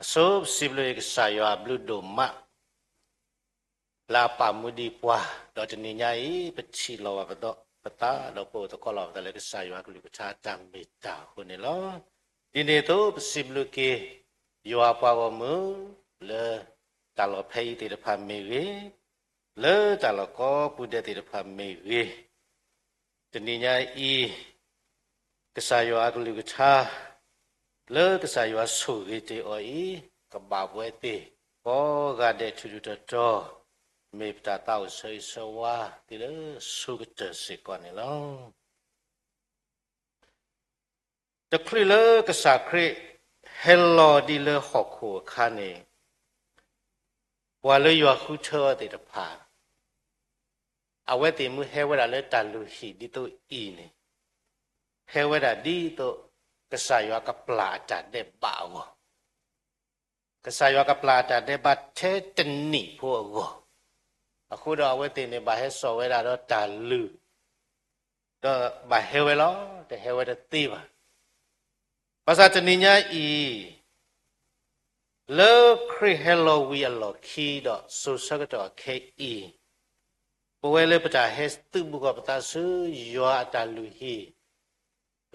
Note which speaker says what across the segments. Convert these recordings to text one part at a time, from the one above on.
Speaker 1: So siblo saya bludo mak la pamudi puah do teninyai peci lawa betok peta do po to kolor tale saya aku liku catang beta hunelo ini tu siblo ke yo apa wamu le talo pei ti depan mewe le talo ko pude ti depan mewe teninyai kesayo aku liku ca le kesayo suri ti oi kebabwe ti ko gade tuju to me pta tao sei sawa ti le su ke te se kon ni lo te kli le kesa kri hello di le hokku khane wa le yo khu cho ti de pha awe ti mu hewa le ta lu hi di to I ni hewa di to kesayo ka plata de bawo kesayo ka plata de ba the tni pho go အခုတော့ဝဲတင်နေဘာဟဲစော်ဝဲတာတော့တာလူတော့ဘာဟဲဝဲလောတဟဲဝဲတဲ့သေးပါဘာသာတနိညာဤလောခရဟဲလောဝီအလောခီတော့ဆိုစကတော့ခေဤဘဝဲလေပတာဟဲတုဘကပတာဆူယောအတလူဟီ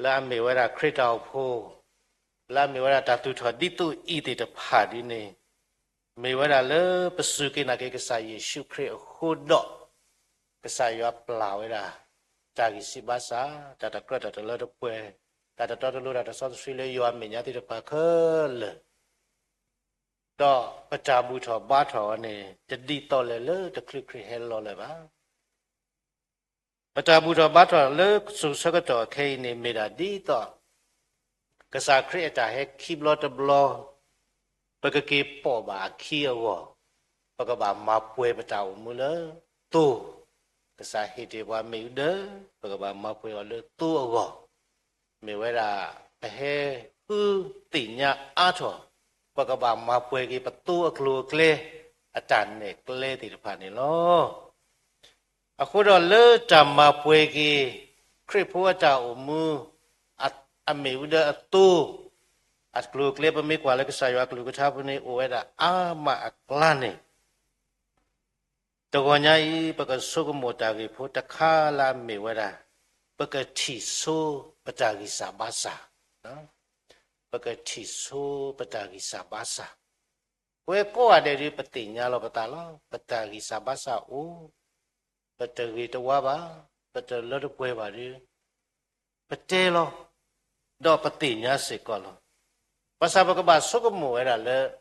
Speaker 1: လာမေဝရခရတောဖိုလာမေဝရတတုထောဒီတုဤတေတဖာဒီနေမေဝရလေပစုကိနာကေကဆာယေရှုခရစ်ဟူတော့ကဆာယောပလာဝဲတာတာဂီစီဘာစာတတကရတတလတပွဲတတတော်လူရတဆော့ဆွေလေယောမညာတိတပါခလတော့ပကြဘူးထောဘာထောနေတတိတော်လေလေတခရစ်ခရဟဲလောလေပါပကြဘူးထောဘာထောလေဆုစကတော်ခဲနေမေတာဒီတော့ကဆာခရစ်တာဟဲခိဘလတဘလောပကကေပေါ်ပါခီယောပကဘာမပွဲပတောင်မူလတူကစားဟိတေဘွားမေဒပကဘာမပွဲလတူအောမေဝရာပဟဲဥတိညာအာထောပကဘာမပွဲကေပတူအကလူကလေအတန်နဲ့ကလေတိတဖာနေလောအခုတော့လေတမပွဲကေခရစ်ဖို့တာအမှုအမေဥဒအတူat klu klep me kwala ke sayo klu ke thapu ne oweda ama aklane to gonya I paka sukumo ta ge pho takha la me weda paka thi so patagi sabasa no paka thi so patagi sabasa we ko ade ri patinya lo pata lo patagi sabasa o patagi to wa ba patal lo to pwe ba ri pate lo do patinya se ko lo Pasal apa sukumu era le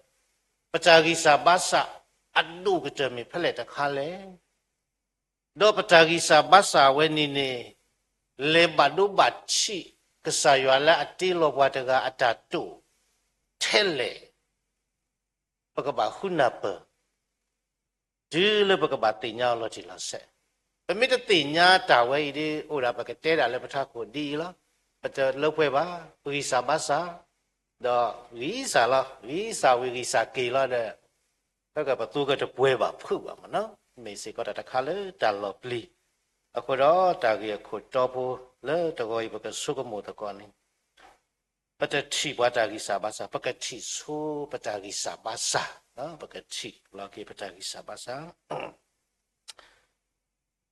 Speaker 1: pecagi sabasa adu kecami pelet kale do pecagi sabasa weni ne le badu baci kesayuala ati lo wadaga atatu tele pekaba hunapa jile pekaba tinya lo jilase pemita tinya tawe ini ora pakai tera le petaku di lo pecah lo peba pergi sabasa đó lý sa lo lý sa vi lý sa kỳ lo đó các cái batu cái bùi bà phù mà nó mình sẽ có đặt khá lớn trả lọp li ở khu đó trả cái khu cho bù lớn trả gọi một cái số cái một con này bắt đầu chỉ bắt trả cái sa bát sa bắt cái chỉ số bắt trả cái sa bát sa đó bắt cái chỉ lo cái bắt trả cái sa bát sa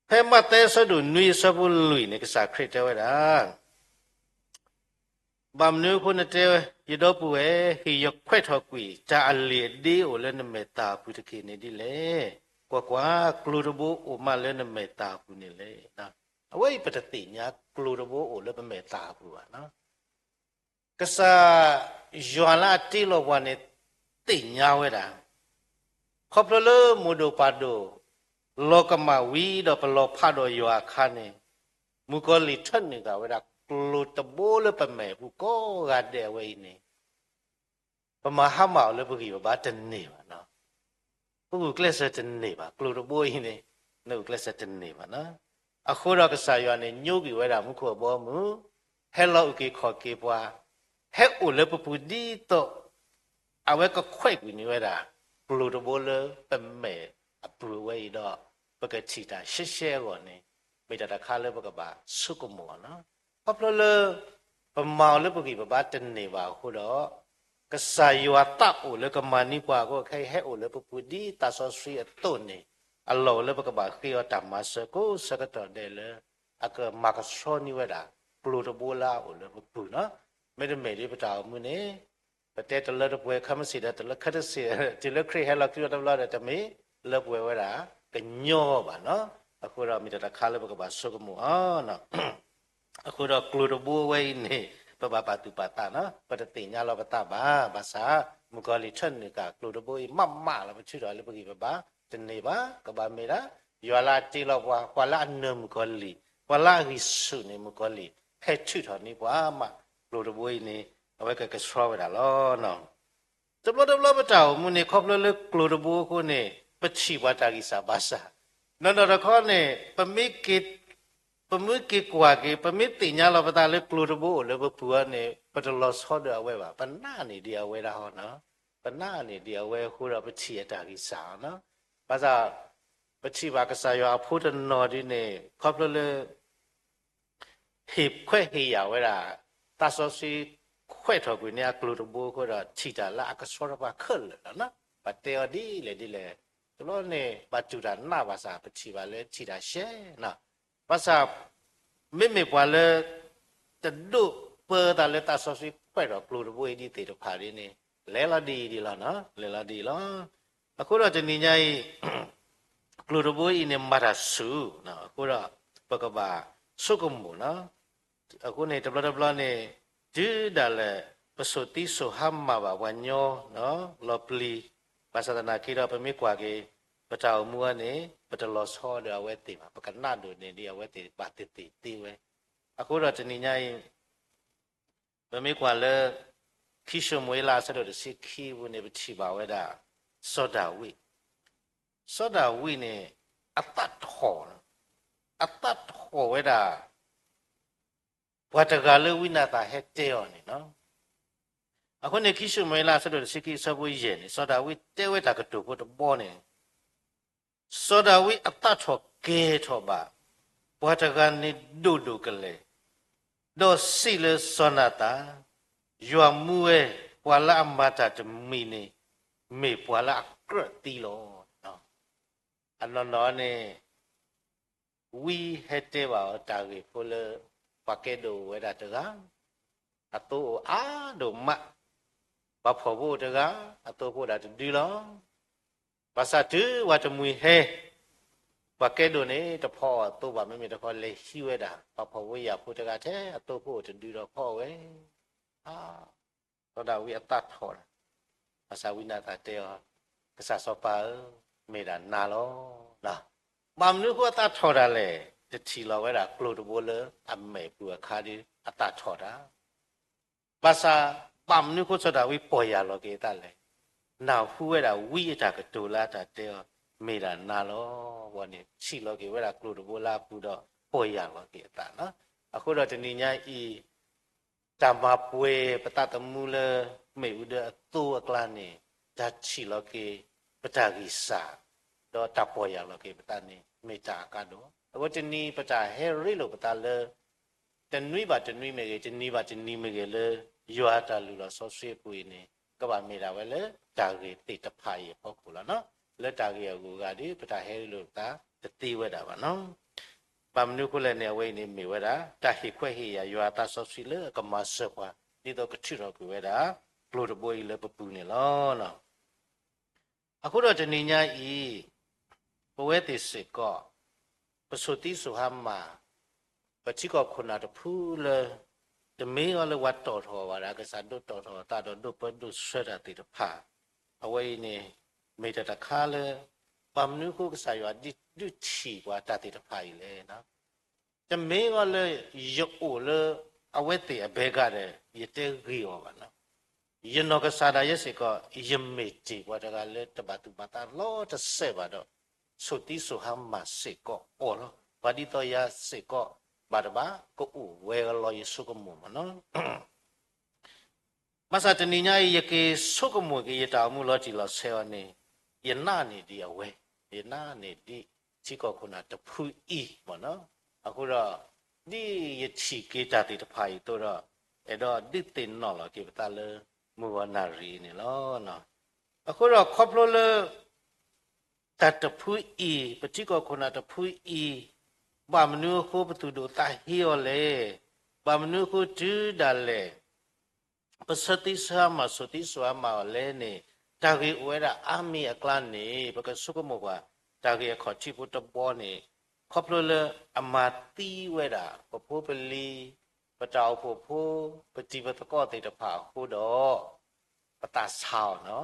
Speaker 1: thế mà thế sao đủ nuôi sao bù lùi này cái sa khét cho vậy đó bàm nữคนเตยดอปูเอฮิยกခွဲ့ထော်ကွီဂျာအလီဒီအိုလဲနမေတာပူတကိနေဒီလေကွာကလူရဘူအိုမလဲနမေတာပူနေလေနော်အဝိပတတိညာကလူရဘူအိုလဲပမေတာပူပါနော်ကစားယွာလာတီလောဘနဲ့တိညာဝဲတာခေါပလလမူဒိုပါဒိုလောကမဝီတော့ဘလောဖတ်တော့ယွာခါနေမူကောလီထက်နေကဝဲတာlu tebo le peme buko gade we ini pemaham le pergi ba tenne ba no bu kelas tenne ba lu tebo ini no kelas tenne ba no akho ra ka sa yo ne nyu bi we da mu kho bo mu hello ke kho ke bwa he u le pu di to awe ka khwet bi ni we da lu tebo le peme apru we do ba ka chi ta she she go ne me ta kha le ba ka ba su ko mo no พอเพลอปะเมาเลยปกีบะบะตะเนบาโหดอ ကစားယွာတပ်အိုလေကမနီပွားကိုခဲဟဲအိုလေပပူဒီတာဆောစီအတုန်နေအလောလေပကဘာခေယတမစကိုစကတော်တယ်လေအကမကဆောနီဝဒါပလိုတဘောလာအိုလေပပူနော်မေတမေဒီပတာမှုနေပတဲတလတပွဲခမစီတဲ့တလခတ်စီတလခရီဟဲလာကျတော့လာတဲ့မေလပွဲဝဒါကညောပါနော်အခုတော့မိတခါလေပကဘာဆုကမှုအော်နော်အခုတော့ကလိုတဘောဝဲနေပပပတူပတာနော်ပတတိညာလောပတာပါဘာသာမကောလီထန်နေကကလိုတဘိုးမမလာမချွတော်လေပကိပပါတနေပါကဘာမေရာယောလာတီလောပွားကွာလာနမကောလီကွာလာဟိဆုနေမကောလီဖဲချွတော်နေပွားမကလိုတဘိုးနေအဝဲကကစရောဝဒါလောနော်တဘလပတောမူနေခေါပလလေကလိုတဘိုးကိုနေပချိဝတာကိစာဘာသာနော်တော့ခေါနေပမိကိပမုကေကွာကေပမိတိညာလောပတာလေကလိုတဘိုလေဘပူအနေပတလောဆောဒအဝဲပါပနာနေဒီအဝဲတာဟောနော်ပနာနေဒီအဝဲခိုးတော့ပချီအတာကြီးစာနော်ဘာသာပချီပါကစားရအဖို့တနော်ဒီနေခေါပလလေဟိခွဲဟိရဝဲတာတဆောစီခွဲထော်ကွေနေကလိုတဘိုခိုးတော့ချီတာလာကဆောရပါခက်လေနော်ပတေော်ဒီလေတလို့နေပတူတာနာဘာသာပချီပါလေချီတာရှဲနော်ဘာသာမေပွာလေတဒုပေတာလေတာဆောစီပဲတော့ကလိုတဘွေးဒီတေတဖာရင်းနေလဲလာဒီလားနော်လဲလာဒီလားအခုတော့ဒီညကြီးကလိုတဘွေးနေမရဆူနော်အခုတော့ပကဘာဆုကမှုနော်အခုနေတဘလနေဒီဒါလေပစုတိဆုဟမ်မာဘာဝညောနော်လောပလီဘာသာနာခိရပမိကွာကေပတောင်မူကနေပတလောဆောဒဝဲတိပါပကနဒုနေဒီအဝဲတိပါတိတိဝဲအခုတော့ဒီညရင်ပမိကွာလေခိရှမွေလာဆဒစီခိဝနေပချိပါဝဲတာစောဒဝိနေအတ္တထောဝဲတာဘဝတကလေဝိနာတာဟဲတေယောနေနော်အခုနေခိရှမွေလာဆဒစီခိစဘွေယေနေစောဒဝိတေဝဲတာကတုဖို့တဘောနေစောဒဝိအတ္တထောကေထောပါဘဝတကနေဒုကလေဒေါ်စီလေစောနာတာယွာမူဝဲပွာလာအမတာတမီနေမေပွာလာကရတီလောနော်အနော်နော်နေဝီဟက်တေပါတာကေဖိုလပကဲဒိုဝဲတာတကအတူအာဒိုမဘာဖို့ဖို့တကအတူဖို့တာဒီလောဘာသာတူဝတ်မွေဟဲပကဲဒိုနေတဖောတော့ဘာမေတဖောလေရှိဝဲတာဘာဖို့ဝေးရဖို့တကတဲ့အတူဖို့ဒီတော့ဖောဝဲသောတာဝိအတ္တထောတာအစာဝိနာတတေယောကစားစောပါမေတာနာလောလားမမနုကိုအတ္တထောတာလေတချီလောဝဲတာကလိုတဘိုးလေအမေပူအခါဒီအတ္တထောတာဘာသာပမနုကိုစတာဝိပေါ်ရလောကေတလေနောက်ဟူဝဲတာဝိအတာကတူလာတာတေယောမေတာနာလောဘောနေချီလောကေဝဲတာကလိုတဘိုးလာပူတော့ပေါ်ရလောကေတာနော်အခုတော့တဏိညာဤတမပွေပတတမူလမေဥဒတူအကလနေဓာချီလောကေပတဂိစာတော့တပေါ်ရလောကေပတနေမေတာကတော့အခုတဏိပတဟဲရိလောပတလေတဏိပါတဏိမေကေတဏိပါတဏိမေကေလေယောတာလူလောဆောဆွေပွေနေကဘာမေတာပဲလေတာကေတိတဖာရေပေါ့ခုလားနော်လက်တာကေကိုကဒီပတဟဲရိလောတာတတိဝဲတာပါနော်ပမနုခုလည်းနေဝိနေမိဝဲတာတဟိခွဲဟိယယောတာဆောစီလေကမဆခွာဒီတော့ကတိရောကွေဝဲတာဘလို့တပွေးလေပပူနေလောနော်အခုတော့တဏိညာဤဘဝဲတိစေကောပစုတိစုဟမပချိကောခုနာတဖူးလေတမေရောလေဝတ်တော်တော်ပါလားကစားတို့တော်တော်တာတော်တို့ပဒုဆွရတိတဖာအဝိနေမေတ္တခါလေပမနုခုကစားရဒီဒုချီကွာတတိတဖာကြီးလေနော်တမေရောလေယောလေအဝဲတိအဘဲကတဲ့ယတေဂီရောပါနော်ယနောကစားတာရဲ့စေကောယမေတိကွာတကလေတပတ်တူပတာလောတဆေပါတော့သုတိစုဟမစေကောအော်လောဘာဒီတော့ရစေကောဘာတဘာကိုဝဲလောယေစုကမှုမနော်မဆာတဏိညာယကေစုကမှုကေယတာမှုလောကြည်လောဆေဝနေယနာနေဒီအဝဲယနာနေဒီချိကောခုနာတဖူဤမနော်အခုတော့ဒီယချိကေတာတိတဖာဤတော့အဲ့တော့ဒီတင်နော်လောကေပတလေ mu wa na ri ni lo no aku ro khoplo le ta ta phu I pati ko khona ta phu I ba mnu ko patu do ta hi yo le ba mnu ko tu da le pasati sa ma soti swa ma le ni ta ge we da ami akla ni ba ka su ko mo ba ta ge kho chi pu to bo ni khoplo le amati we da po pho pali pa tao po pho pati pa ta ko te ta pha ho do pa ta sao no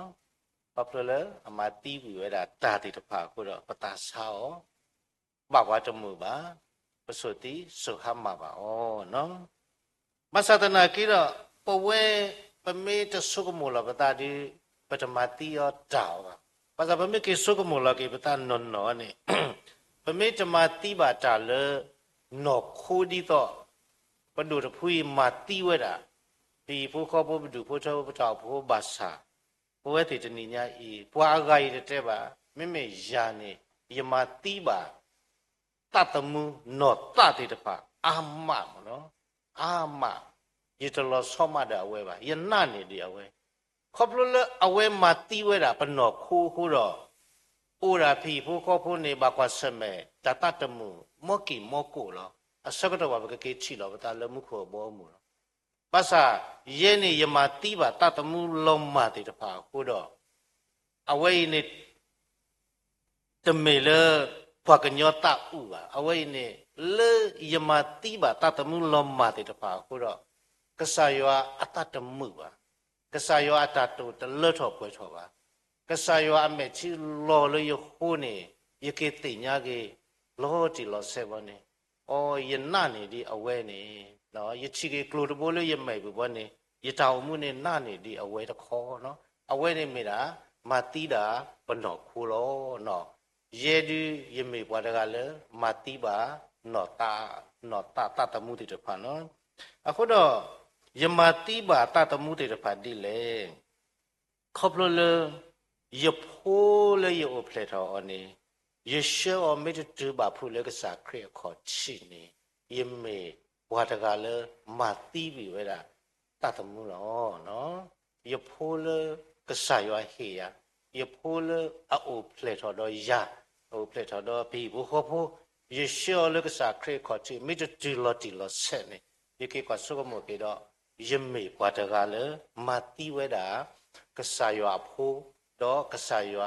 Speaker 1: khoplo le amati we da ta te ta pha ho do pa ta sao ba wa to mu ba pasoti su ha ma ba o no masatana ki do po we pa me ta su ko mo la pa ta di pa ta ma ti yo ta ba pa sa pa me ki su ko mo la ki pa ta non no ni pa me ta ma ti ba ta le no khu di to pa du ta phui ma ti we da pi phu kho phu du phu tho phu ta phu ba sa po we ti ta ni nya I pwa ga yi te ba me me ya ni ya ma ti ba ta ta mu no ta ti ta pa a ma mo no a ma ye to lo so ma da we ba ye na ni di a we khoplo le a we ma ti we da pa no khu khu ro o ra phi phu kho phu ni ba kwa se me ta ta ta mu mo ki mo ko lo a sa ka to ba ke chi lo ba ta le mu kho bo mu lo pa sa ye ni ye ma ti ba ta ta mu lo ma ti ta pa khu do a we ni te me le pwa ka nyo ta u ba a we ni le ye ma ti ba ta ta mu lo ma ti ta pa khu do ka sa yo a ta ta mu ba ka sa yo a ta to te le tho pwe tho ba ka sa yo a me chi lo le yo ho ni ye ke ti nya ke lo ti lo se ba ni o ye na ni di a we ni no ye chi ke klo to bo le ye mai bu ba ni ye ta mu ni na ni di a we ta kho no a we ni me da ma ti da pa no khu lo no ye du ye me bwa da ga le ma ti ba no ta ta mu ti ta pha no a kho do ye ma ti ba ta ta mu ti ta pha di le khop lo le ye pho le ye o phle tho o ni ye she o me tu ba phu le ka sa khre kho chi ni ye me bwa da ga le ma ti bi we da ta ta mu lo no ye pho le ka sa yo he ya ye pho le a o phle tho do ya o phle tho do bi bu kho pho ye she o le ka sa khre kho chi me tu lo se ni ye ke kwa so ko mo ke do ye me bwa da ga le ma ti we da ka sa yo a pho do ka sa yo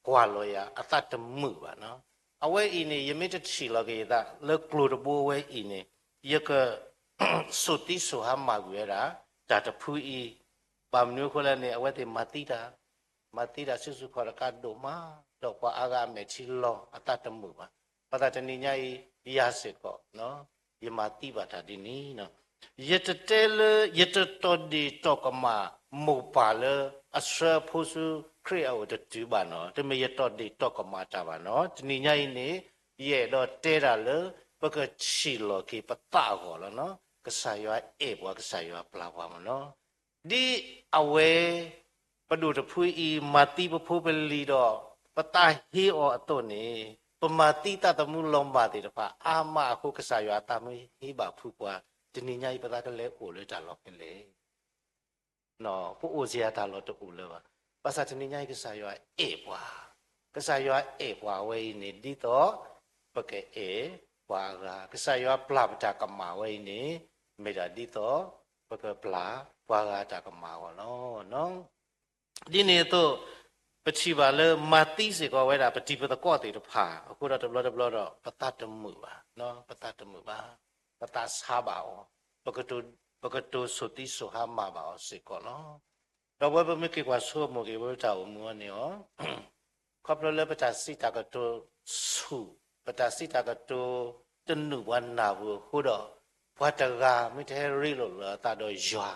Speaker 1: kwa lo ya a ta ta mu ba no a we I ni ye me chi lo ke da le klo do bo we I ni ye ka so ti so ha ma gu ya da ta ta phu I ba mnu ko la ni a we te ma ti da su su kho ra ka do ma do kwa a ga me chi lo a ta ta mu ba pa ta ta ni nya I ya se ko no ye ma ti ba ta di ni no ye te te le ye te to di to ka ma mo pa le a sha phu su khre a o te tu ba no te me ye to di to ka ma ta ba no ti ni nya I ni ye do te da le pa ka chi lo ki pa ta go lo no ka sa yo e bwa ka sa yo pla bwa ma no di a we pa du te phu I ma ti pa phu pe li do pa ta hi o a to ni pa ma ti ta ta mu lo ma ti da pa a ma khu ka sa yo ta mu hi ba phu kwa ti ni nya I pa ta ka le o le ta lo ke le no pu o sia ta lo to u le ba pa sa ti ni nya I ka sa yo e bwa ka sa yo e bwa we ni di to pa ke e bwa ga ka sa yo pla pa ta ka ma we ni me da di to pa ke pla bwa ga ta ka ma wa no di ni to pa chi ba le ma ti se ko we da pa ti pa ta ko te to pha aku da to blo do pa ta to mu ba no pa ta to mu ba pa ta sa ba o pa ka to so ti so ha ma ba o se ko no do we pa me ke kwa so mo ke we ta o mu ni o khop lo le pa ta si ta ka to su pa ta si ta ka to tu nu wa na bu hu do bwa ta ga mi the ri lo ta do ywa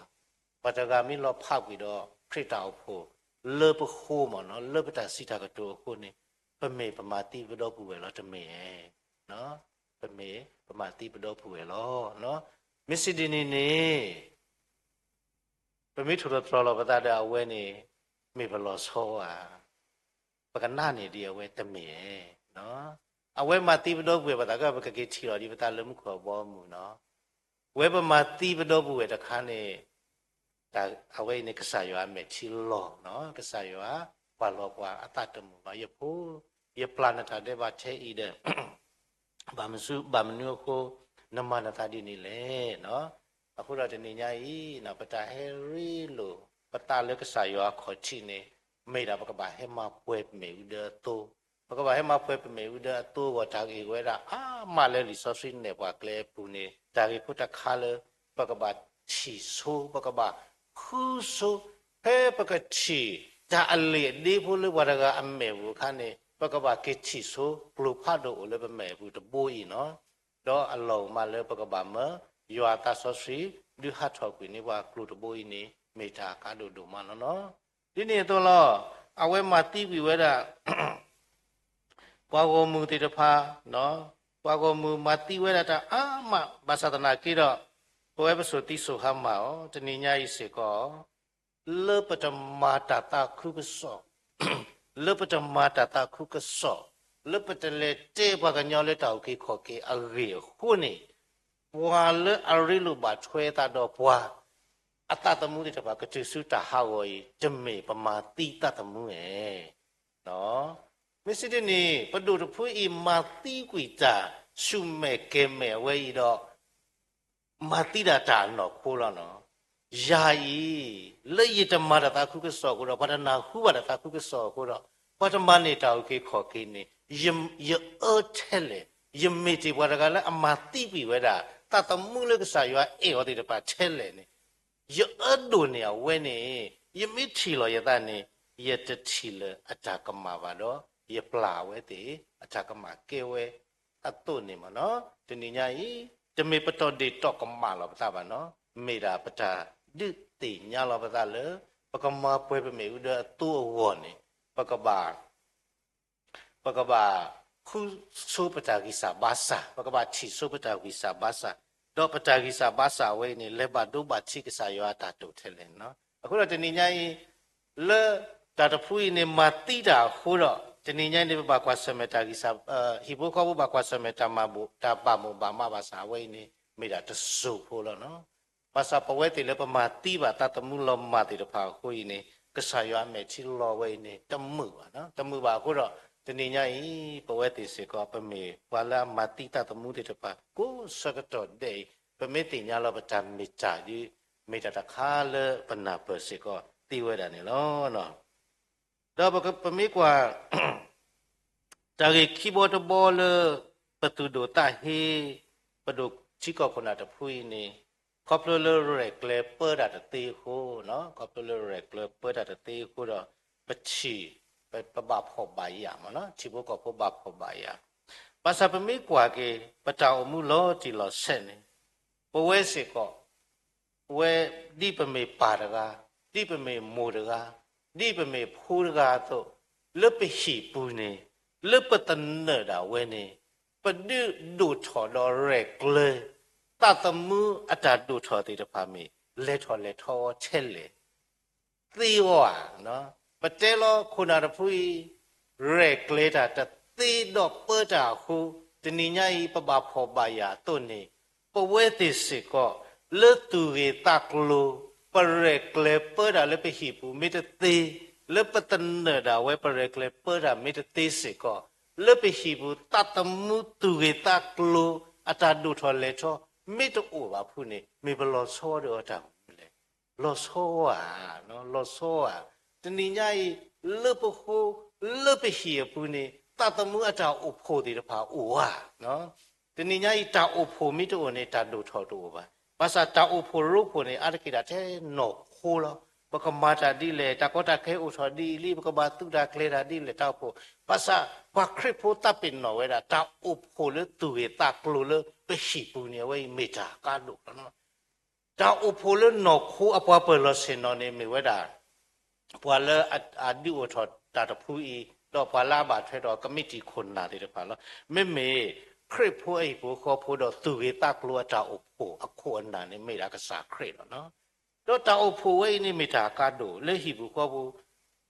Speaker 1: bwa ta ga mi lo pha bi do khri ta o pho le pa kho mo no le pa ta si ta ka to kho ni pa me pa ma ti bu do pu we lo ta me no pa me pa ma ti bu do pu we lo no mi si di ni pa mi thu do lo pa ta da we ni me pa lo so a pa ka na ni di a we ta me no a we ma ti bu do pu we pa ta ka pa ke chi lo di pa ta le mu kho bo mu no we pa ma ti bu do pu we ta kha ni ဒါအဝိနေကစားရွာမဲ့ချီလောနော်ကစားရွာပွာလောပွာအတတမှုပါယဖို့ယပလနတာတဲ့ဘာချေဤတဲ့ဘာမစုဘာမနုကိုနမနတာဒီနေလေနော်အခုတော့ဒီနေ့ညကြီးနော်ပတာဟဲရီလို့ပတာလကစားရွာခေါ်ချီနေမိတာပကဘာဟဲမပွဲမေဦးတဲ့တိုးပကဘာဟဲမပွဲမေဦးတဲ့တိုးဝတာကြီးဝဲတာအာမလဲလီဆော့ဆွေးနေပွားကလဲပူနေတာကြီးဖုတခါလပကဘာချီဆိုပကဘာခုဆိုဟဲပကချီဒါအလေဒီဖို့လေဝရကအမေဘူးခါနေပကဘာကေချီဆိုပလူဖတ်တော့လေပမေဘူးတပိုးဤနော်တော့အလုံးမလဲပကဘာမယောတာဆောစီဒီဟတ်ထောက်ကွေနေပါကလူတပိုးဤနေမေတာကားတို့မနော်ဒီနေ့တော့လောအဝဲမှာတီးပြီးဝဲတာပွားကိုမူတေတဖာနော်ပွားကိုမူမတီးဝဲတာအာမဘာသာတနာကိတော့ဘဝပစုတိဆိုဟမောတဏိညာဤစေကောလေပတမာတတာခုကဆောလေပတမာတတာခုကဆောလေပတလေတေဘကညောလေတောက်ကိခောကေအရေခုနေဘွာလေအရိလိုပါထွဲတာတော့ဘွာအတတမှုတွေတပါကတိစုတာဟာဝေဂျမေပမာတိတတမှုရဲ့နော်မစ္စတနီပဒုတဖွေးမာတိကွေတာရှုမဲ့ကဲမဲ့ဝဲဤတော့မာတိတာတာနော်ခိုးလာနော်ယာယီလေယတမရတာခုကစောကိုတော့ပဒနာခုပါတာခုကစောကိုတော့ပထမနေတောက်ခေခေါ်ခေနေယအထဲလေယမေတိဘဝကလည်းအမာတိပြီဝဲတာတတမှုလေကစားရွာအေဟောတိတပါချဲလေနေယအဒုနေဝဲနေယမိထီလောယတနေယတထီလအတာကမပါတော့ယပလာဝဲတေအတာကမကေဝဲအတုနေမနော်တဏိညာဤတမေပတော်ဒေတော့ကမလောပတာပါနော်မေတာပတာဒိတိညာလောပတာလေပကမပွဲပမေဥဒတူဝောနေပကဘာခုဆိုပတာကိစာဘာစာပကဘာချီဆိုပတာကိစာဘာစာတော့ပတာကိစာဘာစာဝဲနေလေဘဒုဘချိကစာယောတာတုထဲလဲနော်အခုတော့တဏိညာဤလေတာတဖူးနေမတိတာဟိုတော့တဏိညာနေဘာကွာစမတာကိစာဟိဘခောဘာကွာစမတာမဘူတာပမဘာမဘာစာဝဲနေမိတာတဆုဖို့လို့နော်ဘာသာပဝဲတေလေပမာတိပါတတမှုလောမတေတဖာဟိုဤနေကဆာရွာမဲ့ချီလောဝဲနေတမှုပါနော်တမှုပါခုတော့တဏိညာဤပဝဲတေစေကောပမေဝါလာမတိတတမှုတေတဖာကိုစကတော်ဒေပမေတိညာလောပတမိချာဒီမိတာတခါလေပနာပစေကောတိဝဲတာနေလောနော်တော့ပမေကွာတာဂေခိဘောတဘောလပတုဒိုတာဟေပဒုချိကောခနာတဖူးနေကောပလလရကလေပဒါတတေဟုနော်ကောပလလရကလေပဒါတတေဟုတော့ပချီပပဖောပါရမနော်ချိဘကောပပဖောပါရပါစပမေကွာကေပတောင်မှုလောတီလောဆက်နေပဝဲစေကောဝဲဒီပမေပါရကဒီပမေမိုရကဒီပမေဖိုးရကတော့လပဟိပူနေလပတနဒါဝဲနေပဒုဒုထော်တော်ရကလေတတမှုအတတုထော်တေတဖာမေလက်ထော်ချက်လေသေဝနော်ပတဲလောခုနာတဖူရကလေတာတသေတော့ပတာဟုတဏိညာဤပပဖောပါယာတုန်နေပဝဲတိစေကောလတုရေတကလိုပရကလေပဒါလပဟိပူမေတသေလပတနဒါဝဲပရကလေပဒါမေတသေစေကောလပဟိပူတတမှုတုရေတကလိုအတတုထော်လေထောမေတ္တူပါဖုနေမေဘလောဆောတော့တာလေလောဆောอ่ะနော်လောဆောอ่ะတဏိညာဤလပဟုလပဟိဖုနေတတမှုအတာဥဖို့ဒီတဖာဥဝါနော်တဏိညာဤတာဥဖို့မေတ္တူနေတာတုထော်တူပါဘာသာတာဥဖို့ရုပ်ဖို့နေအရကိတာတဲ့နော်ခိုးလောပကမာတာဒီလေတကောတာခဲဥသောဒီလိပကဘာတုတာကလေတာဒီလေတောက်ဖို့ဘာသာဘာခရစ်ဖို့တပ်ပင်နော်ဝဲတာတာဥဖို့လေသူရတကလိုလေပရှိပူနေဝဲမေတာကာလို့နော်တာဥဖို့လေနော်ခိုးအပွားပလောစင်နော်နေမေဝဲတာပွာလေအဒီဥသောတာတဖူဤတော့ပွာလာပါထဲတော့ကမိတီခွန်နာတယ်ပါလားမေခရစ်ဖို့အိဖို့ခေါ်ဖို့တော့သူရတကလိုတာဥဖို့အခုအနာနေမေတာကစားခရစ်နော်တော့တောက်ဖို့ဝိနေမိတာကတော့လက်ဟိဘူးကောဘူး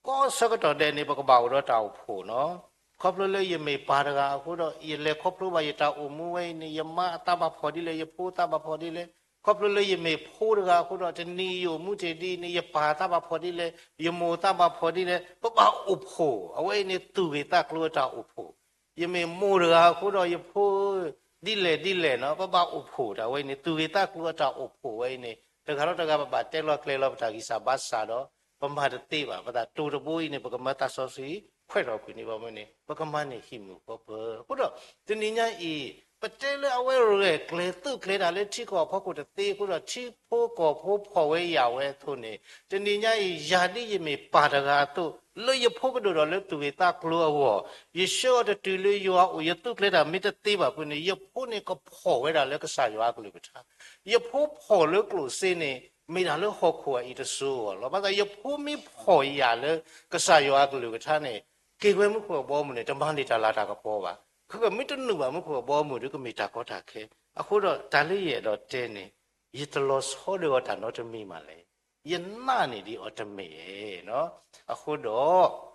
Speaker 1: ကောစကတော့တဲ့နေပကပါတော့တောက်ဖို့နော်ခေါပလလေယမေပါရကအခုတော့ယလေခေါပလဘာယတောက်အမှုဝိနေယမအတဘဖော်ဒီလေယဖို့တဘဖော်ဒီလေပ Couple you may pour the knee, you muted in your pataba podile, you motaba podile, papa upo, away in it to it, that clota upo. You may more or you pour dile, no, papa upo, away in it to it, that clota upo, way in it. The Karotagaba, Taylor Clay of Tagisa Bassado, Pamada Tiva, but that to the boy in a Pocamata Sosi, quite up in the money, Pocamani, him, Papa. Put up the Nina E. But tell away, Clay, two Clay, a little chick or pocket of tea, could a cheap poke or poke away away, Tony. The Nina is Yadi, me Patagato, lay your pocket or look to it, that clue war. You sure that to lay you out with your two Clay, a meter tiva, when you pony a poor, where I look aside your ugly. Your poor poor look close, saying, made a little hawk eat a soul, but you pull me poor yalla, Cassayo ugly with honey. Give him a bomb in it, a bandit a lata pova. 佢咪都努話乜佢幫冇啲咁咪大個大嘅，啊好多大啲嘢都真呢，一到老少啲我睇到就咪嘛咧，一哪呢啲我就咪喏，啊好多，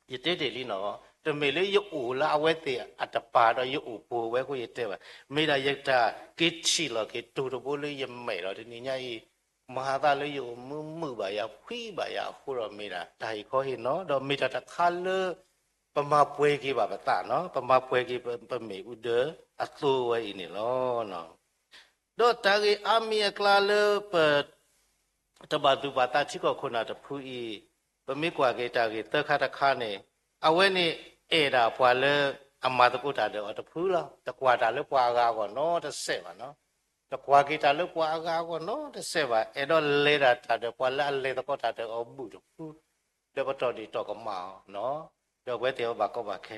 Speaker 1: 一啲啲呢，就咪咧一烏啦，我哋啊特巴到一烏布我佢一啲話，咪啦一ta幾次咯，幾多都冇咧一咪咯，啲呢嘢，มหาตาเลยอยู่มือบ่ายคุยบ่ายหูเราไม่ได้แต่เขาเห็นเนาะเราไม่ได้ทันเลยปมาป่วยกี่บาทตาเนาะปมาป่วยกี่ปมีอุดเดออัตโตไว้นี่ล้อเนาะดอตากีอามีกลาเลเปิดตบาตุบาตาชิโกคนอาจจะพูดอีปมีกว่ากีตากีเตอร์คาตาคาเนี่ยเอาไว้นี่เอดาพวาเลอามาตะกุตาเดอตะพูดละตะกวาตาเลกวากาก่อนเนาะตะเสวะเนาะตะกวากีตาเลกวากาก่อนเนาะตะเสวะเอดอเลดาตาเดพวาเลเลตะกอตาเดอบุตะพูดเดปตอดีตอกมาเนาะเดี๋ยวไว้เดี๋ยวบากก็บากแค่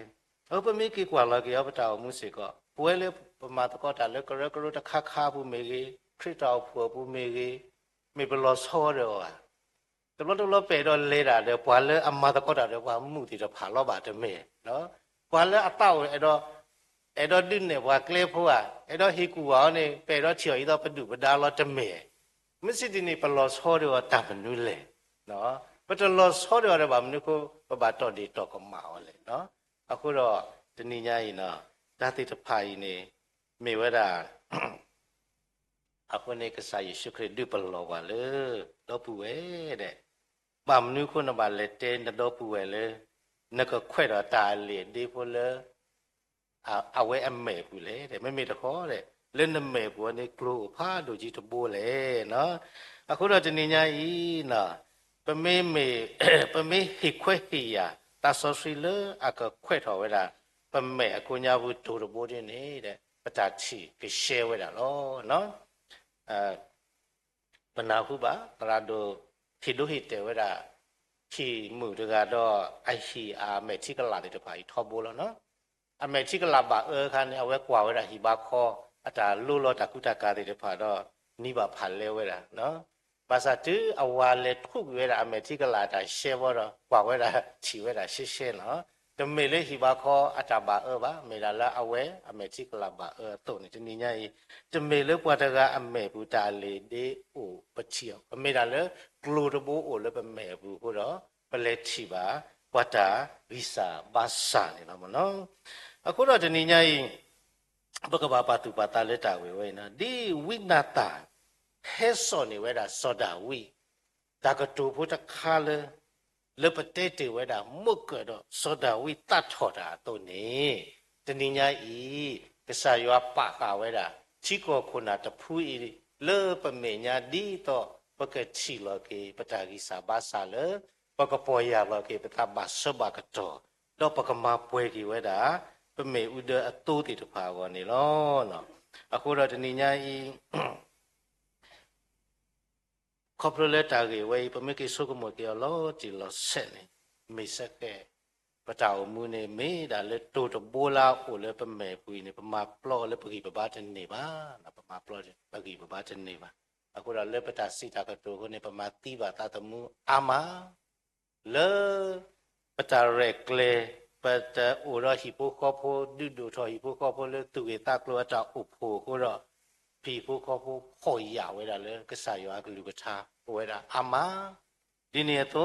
Speaker 1: ปมีกี่กว่าละกี่เอาไปตาวมุสิก็ป่วยเลยประมาตะกอตาเลก็เรก็รู้ตะคาผู้เมกีคริตเอาผัวผู้เมกีไม่เป็นลอซ้อเดียวอ่ะแต่ว่าเราไปเราเลดาเดี๋ยวพวาเลอามาตะกอตาเดี๋ยวว่ามุติจะผ่าล้อบาดเมเนาะพวาเลอัตเต้าไอ้ดอดิ้นเนี่ยว่าเกลียพัวไอ้ดอฮิกูเอาเนี่ยไปดอเฉียวอีดอประดุประดาเราจะเมไม่สิที่นี่เป็นลอซ้อเดียวตามมันนู่นเลยเนาะเพราะฉะนั้นลอซ้อเดียวเราแบบนี้ก็ประบาดต่อดีต่อก็มาเลยเนาะအခုတော့တနည်းညာရင်တော့ဓာတိတဖိုင်နေမေဝဒအခုနေကစားယေရှုခရစ်ဒုပလောပါလေတော့ပူဝဲတဲ့ပမနုခုနပါလေတဲတော့ပူဝဲလေနကခွဲ့တော့တာလေဒီဖို့လေအဝဲအမဲပူလေတဲ့မမေတခေါ်တဲ့လဲနမဲပူနေကလိုဖာတို့ကြီးတပိုးလေနော်အခုတော့တနည်းညာကြီးနော်ပမေမေပမေဟိခွဲဟိယာตาสอสิเลอะก็ခွဲ့တော်ဝဲတာပမဲအခုညာဘူးဒိုတဘိုးတင်နေတဲ့ပတာချီကရှဲဝဲတာလောနော်ပနာဟုပါတရာဒိုဖီဒိုဟိတဲဝဲတာခီမှုတကတော့အိုက်ဟီအာမဲချိကလာတဲ့တဖာကြီးထော်ဘိုးလောနော်အမဲချိကလာပါခါနေအဝဲကွာဝဲတာဟီပါခေါ်အတာလိုလောတကုတကာတဲ့တဖာတော့နိဗ္ဗာန်ဖာလဲဝဲတာနော်ภาษาจื้ออวาเลทุกเวลาอเมริกาลาตาเชวรอกว่าเวลาชีเวลาเช่เนาะแต่เมเลฮิบาคออาตาบาบะเมลาละอเวอเมริกาลาบาตัวนี่จะนี่ไงจะเมเลปวดกะอเมบุตาเลเดโอปะเชียวเมลาเลกลูตโบโอเลปเมบุโอรอปเลชีบาปวดาวิสาบาสานี่เนาะเนาะအခုတော့ဒီနေ့ညဘဂဗာပတုပတာလက်တာဝေဝေနာဒီဝိနာတာဟဲဆောနေဝဲတာစောတာဝိဒါကတူဖို့တခါလေပတဲတေဝဲတာမုတ်ကတော့စောတာဝိတတ်ထော်တာတော့နေတနည်းညာဤကဆာယောပကာဝဲတာချီကောခုနာတဖူးဤလေပမေညာဒီတော့ပကချီလောကေပတာဂီစာဘာစာလေပကပေါ်ရလောကေပတာဘာဆဘကတော့တော့ပကမပွဲကြီးဝဲတာပမေဥဒအတိုးတိတဖာကောနေလောနော်အခုတော့တနည်းညာဤขอบเลยตาเกไว้ปไม่กี่สุกหมดเกี่ยวล้อจีล้อเส้นไม่สักแก่ประเจ้ามือเนี่ยไม่ได้เลยตัวตะโบลาโอเลยปะแม่ปุยเนี่ยปะมาปลอเลยปะกี่ปะบ้าจันนี่บ้านะปะมาปลอปะกี่ปะบ้าจันนี่บ้าအခုတော့လေပတာစီတာကတူကိုနေပမာတိပါတာတမှုအာမလေပတာရက်လေပတာအိုရဟီပိုကောဖိုဒူဒူထော်ဟီပိုကောဖိုလေသူကေတာကလောတာဥဖိုကိုတော့พี่ผู้เขาผู้พ่อยาวเวลาเลยก็ใส่ยาก็ลูกชาเวลาอามาดิเนี่ยโต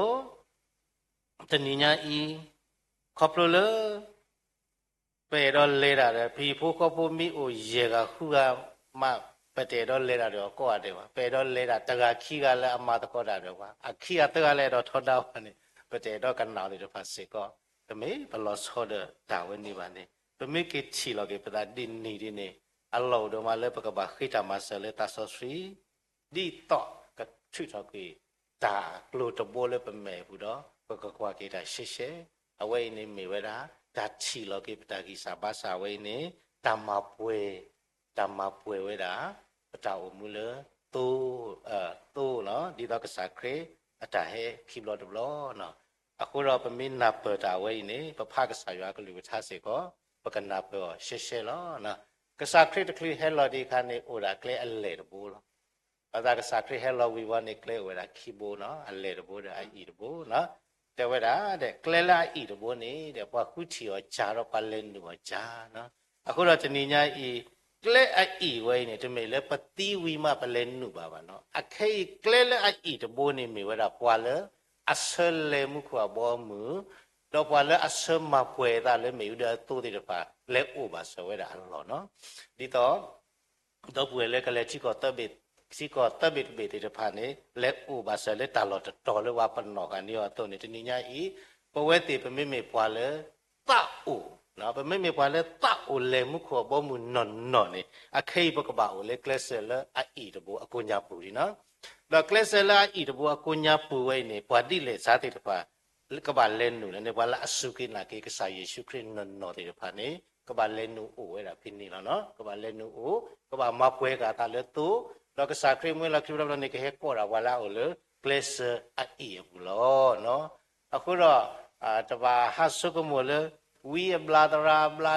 Speaker 1: ตนิญาอีขอบเลยเปรอเลยล่ะพี่ผู้เขาผู้มีโอเยกะฮูกะมา ပတေတော့လဲတာတော့ကိုရတယ်ပါပေတော့လဲတာတကခီကလည်းအမတကောတာတော့ပါအခီကတကလည်းတော့ထောတာပါနေပတေတော့ကနာလေးတော့ဖတ်စေကောတမေဘလောဆောဒတာဝနေပါနေပမေကချီလောကေပတာဒီနီဒီနေအလောတော့မလဲပကဘာခိတာမဆလဲတာဆောစရီဒီတော့ကချွတ်တော့ကေတာလို့တဘောလဲပမဲဘူးတော့ပကကွာကေတာရှေရှေအဝိနေမေဝရာဒါချီလောကေပတာကိစာဘာစာဝိနေတမပွဲဝဲတာအတာအမူလတိုးနော်ဒီတော့ကစားခရေအတာဟဲခိဘလော့ဒဘလောနော်အခုတော့ပမင်းနာပတာဝဲနေပဖကစားရွာကလူထားစေကောပကနာပောရှေရှေလောနော်ကစားခရေတကလီဟဲလော်ဒီခါနေအိုရာကလေအလေတဘူလောအတာကစားခရေဟဲလော်ဝီဝါနေကလေဝဲတာခိဘောနော်အလေတဘူတဲ့အီတဘူနော်တဲ့ဝဲတာတဲ့ကလေလာအီတဘူနေတဲ့ပွားခုချီရောဂျာတော့ပလဲနူရောဂျာနော်အခုတော့တဏိညာဤကလဲအီဝဲနေတမေလဲပတိဝီမပလဲနုပါပါနော်အခဲကလဲလဲအီတဘိုးနေမေဝဲတာပွာလဲအဆလဲမှုခွာဘောမှုတော့ပွာလဲအဆမပွဲတာလဲမေယူတဲ့တိုးတဲ့ပါလဲအိုပါဆဝဲတာလောနော်ဒီတော့ပွေလဲကလဲချိကောတဘစ်စီကောတဘစ်ဘေတဲ့ဖာနေလဲအိုပါဆလဲတာလောတော်လဲဝါပနောကနေရောတော့နေတနိညာဤပဝဲတေပမေမေပွာလဲတာအိုနော်ပမေမေပွာလဲတာအိုလဲမှုခေါ်ဘောမှုနော်နေအခိဘကပါအိုလဲကလဆလအအီတဘောအကုညာပူဒီနော်တော့ကလဆလအအီတဘောအကုညာပူဝဲနေပွာတိလေစားတဲ့တပါကပါလဲနုနေပွာလာအစုကိနာကေကဆာယေရှုခရစ်နော်တဲ့ဖာနေကပါလဲနုအိုဝဲတာဖိနေလားနော်ကပါလဲနုအိုကပါမပွဲကတာလဲတူတော့ကဆာခရစ်မွေလာခရစ်တော်နေကေကောရာဝလာအိုလေကလဆအအီဘူးလောနော်အခုတော့တပါဟာဆုကမိုလေဝီဘလာ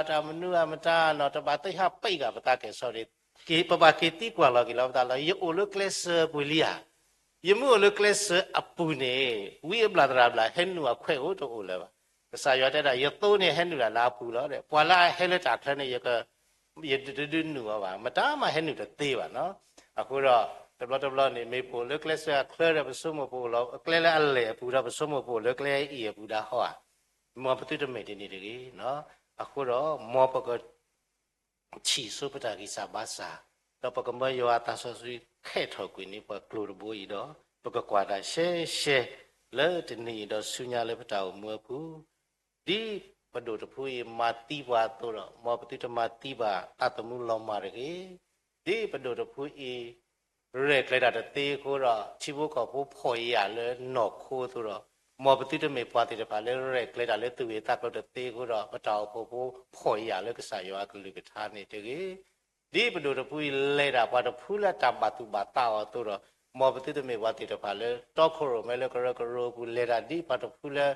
Speaker 1: တာမနုအမတာနော်တပါတိဟပိတ်ကပတာကေ sorry ကေပပကေတိကွာလောကေလောတာလောယေအိုလကလစပူလီယာယေမိုလကလစအပူနေဝီဘလာဟဲနုအခွဲဟိုတိုလဲပါကစားရတဲ့ရတိုးနေဟဲနုလာပူလောတဲ့ပွာလာဟဲလက်တာခလနဲ့ရကရဒနုပါမတာမဟဲနုတသေးပါနော်အခုတော့တဘလနေမေပိုလကလစခလရပစုမပိုလောကလလအလေပူရပစုမပိုလကလေအီပူတာဟောမောပတိတမေတနေတကြီးနော်အခုတော့မောပကချီစုပတာကိစာဘာစာတော့ပကမယောတာဆဆွေခဲထောက်ကွင်းနေပကလိုရဘူဤတော့ပကကွာတာရှဲလဲတနေတော့ဆုညာလဲပတာကိုမွေးဘူးဒီပဒိုတဖူးမာတိပါတော့မောပတိတမာတိပါအတမှုလောမာရကေဒီပဒိုတဖူးရဲကလက်တာတေးကိုတော့ချီဖို့ကဖို့ဖော်ရလဲနော်ခိုးဆိုတော့မောပတိတမေပွားတဲ့ပါလဲရဲကလက်တာလဲသူရတာတော့တေးကိုတော့ပတောက်ဖို့ဖော်ရလဲကစားရွာကလူကထားနေတကြီးဒီပဒိုတဖူးလဲတာပါတဖူးလက်တာပါသူပါတာတော့တော့မောပတိတမေပွားတဲ့ပါလဲတော့ခိုးမဲလဲကရဘူးလဲတာဒီပါတဖူးလဲ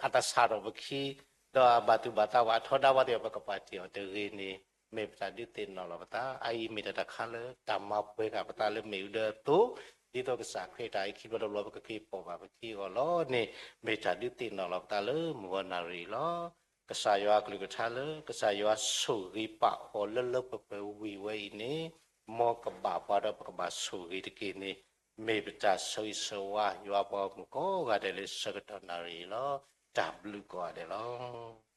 Speaker 1: အတဆာတော့ဘခီတော့ဘာသူဘာတာဝါထောတာဝတဲ့ပကပါတီတကြီးနေမေပတာဒီတင်နော်လပတာအိမေတတာခါလေတမပွဲကပတာလေမေဥဒတိုဒီတော့ကစားခေတိုင်ခိဘတော်လောကကေပေါ်ပါပတိကောလောနေမေတာဒီတင်နော်လပတာလေမောနာရီလောကစားရွာကလူကထားလေကစားရွာဆူရီပါဟောလလပပဝီဝဲနေမောကဘာပါတော့ပကဘာဆူရီတကိနေမေပတာဆွေဆွာရွာပေါ်မကောကတဲ့လေစကတနာရီလောW ကောတယ်လော